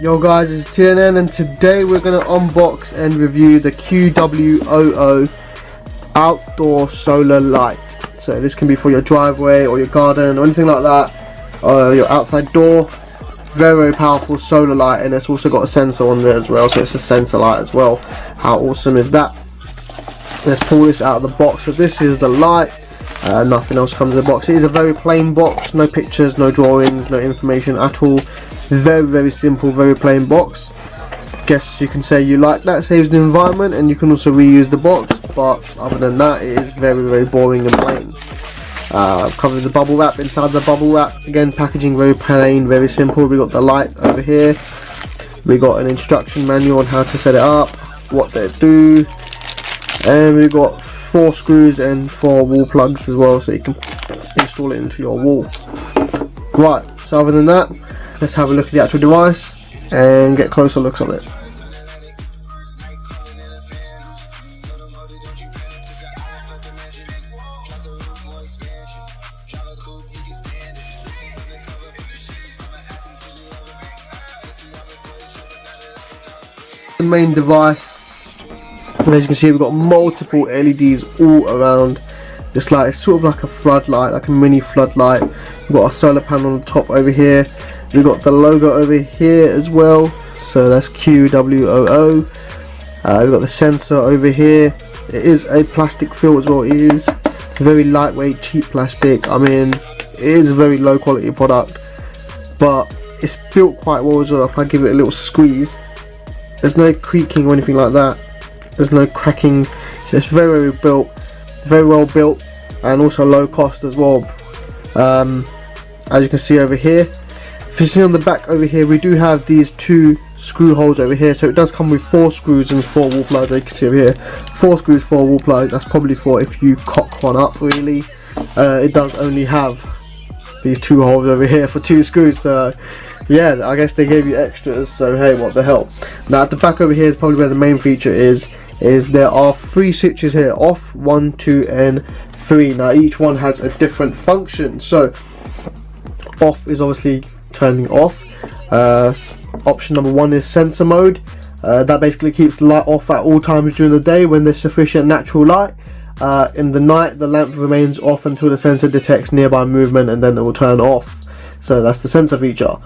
Yo guys, it's TNN and today we're going to unbox and review the QWOO outdoor solar light. So this can be for your driveway or your garden or anything like that, or your outside door. Very, very powerful solar light, and it's also got a sensor on there as well, so it's a sensor light as well. How awesome is that? Let's pull this out of the box. So this is the light. Nothing else comes in the box. It is a very plain box, no pictures, no drawings, no information at all. Very, very simple, very plain box. Guess you can say you like that, saves the environment, and you can also reuse the box, but other than that it is very, very boring and plain. I've covered the bubble wrap. Inside the bubble wrap, again, packaging very plain, very simple. We got the light over here, we got an instruction manual on how to set it up, what they do, and we've got 4 screws and 4 wall plugs as well, so you can install it into your wall. Right, so other than that, let's have a look at the actual device and get closer looks on it. The main device, and as you can see, we've got multiple LEDs all around this light. It's sort of like a floodlight, like a mini floodlight. We've got a solar panel on the top over here. We've got the logo over here as well, so that's QWOO. We've got the sensor over here. It is a plastic feel as well. It is very lightweight, cheap plastic. I mean, it is a very low quality product, but it's built quite well as well. If I give it a little squeeze, there's no creaking or anything like that. There's no cracking. So it's very, very well built, and also low cost as well. As you can see over here, if you see on the back over here, we do have these 2 screw holes over here. So it does come with 4 screws and 4 wall plugs. As you can see over here, 4 screws, 4 wall plugs. That's probably for if you cock one up really. It does only have these 2 holes over here for 2 screws, so yeah, I guess they gave you extras, so hey, what the hell. Now at the back over here is probably where the main feature is there are 3 switches here: off, 1, 2 and 3. Now each one has a different function. So off is obviously turning off. Option number 1 is sensor mode. That basically keeps the light off at all times during the day when there's sufficient natural light. In the night, the lamp remains off until the sensor detects nearby movement, and then it will turn off. So that's the sensor feature.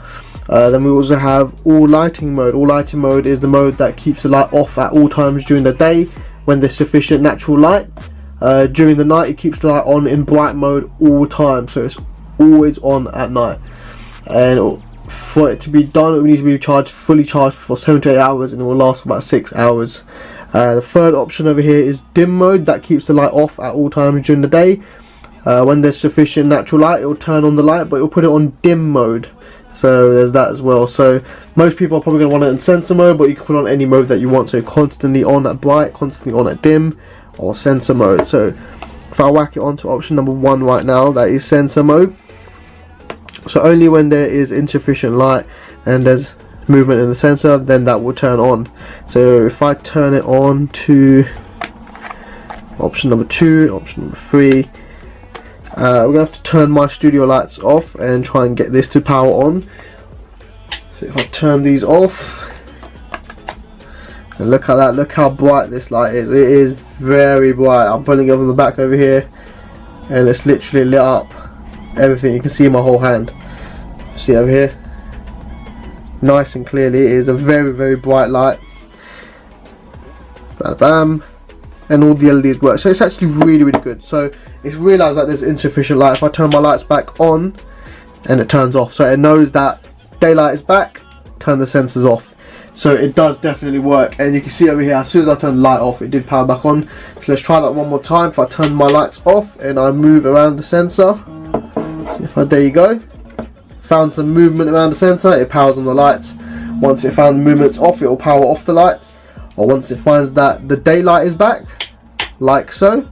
Then we also have all lighting mode. All lighting mode is the mode that keeps the light off at all times during the day when there's sufficient natural light. During the night, it keeps the light on in bright mode all time, so it's always on at night. And for it to be done, it needs to be fully charged for 7 to 8 hours, and it will last about 6 hours. The third option over here is dim mode. That keeps the light off at all times during the day. When there's sufficient natural light, it will turn on the light, but it will put it on dim mode. So there's that as well. So most people are probably going to want it in sensor mode, but you can put on any mode that you want. So constantly on at bright, constantly on at dim, or sensor mode. So if I whack it onto option number 1 right now, that is sensor mode. So only when there is insufficient light and there's movement in the sensor, then that will turn on. So if I turn it on to option number 2, option number 3, we're gonna have to turn my studio lights off and try and get this to power on. So if I turn these off, and look at that, look how bright this light is. It is very bright. I'm putting it on the back over here, and it's literally lit up everything. You can see my whole hand. See over here, nice and clearly. It is a very, very bright light. Bam, bam. And all the LEDs work, so it's actually really, really good. So it's realised that there's insufficient light. If I turn my lights back on, and it turns off, so it knows that daylight is back, turn the sensors off. So it does definitely work, and you can see over here, as soon as I turn the light off, it did power back on. So let's try that one more time. If I turn my lights off and I move around the sensor, there you go, found some movement around the sensor, it powers on the lights. Once it found the movements off, it will power off the lights, or once it finds that the daylight is back, like so,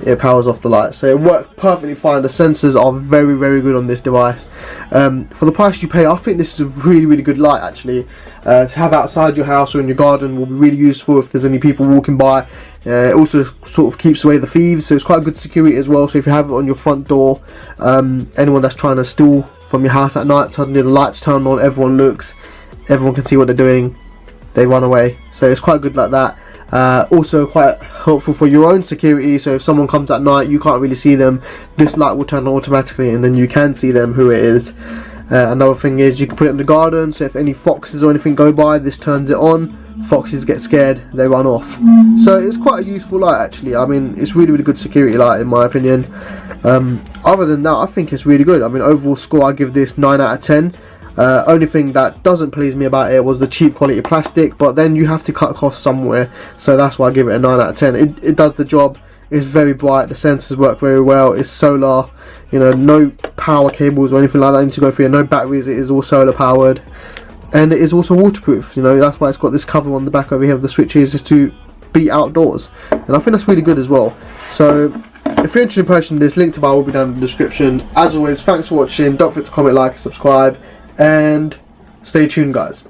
it powers off the light. So it works perfectly fine. The sensors are very, very good on this device. For the price you pay, I think this is a really, really good light actually. To have outside your house or in your garden will be really useful if there's any people walking by. It also sort of keeps away the thieves, so it's quite good security as well. So if you have it on your front door, anyone that's trying to steal from your house at night, suddenly the lights turn on, everyone looks, everyone can see what they're doing, they run away. So it's quite good like that. Also quite helpful for your own security, so if someone comes at night, you can't really see them, this light will turn on automatically and then you can see them, who it is. Another thing is you can put it in the garden, so if any foxes or anything go by, this turns it on. Foxes get scared, they run off. So it's quite a useful light actually. I mean, it's really good security light in my opinion. Other than that, I think it's really good. I mean, overall score, I give this 9 out of 10. Only thing that doesn't please me about it was the cheap quality plastic, but then you have to cut costs somewhere, so that's why I give it a 9 out of 10. It does the job. It's very bright, the sensors work very well, it's solar, you know, no power cables or anything like that you need to go through, no batteries, it is all solar powered, and it is also waterproof. You know, that's why it's got this cover on the back over here of the switches, is to be outdoors, and I think that's really good as well. So if you're interested in purchasing this, link to buy will be down in the description. As always, thanks for watching, don't forget to comment, like, subscribe, and stay tuned guys.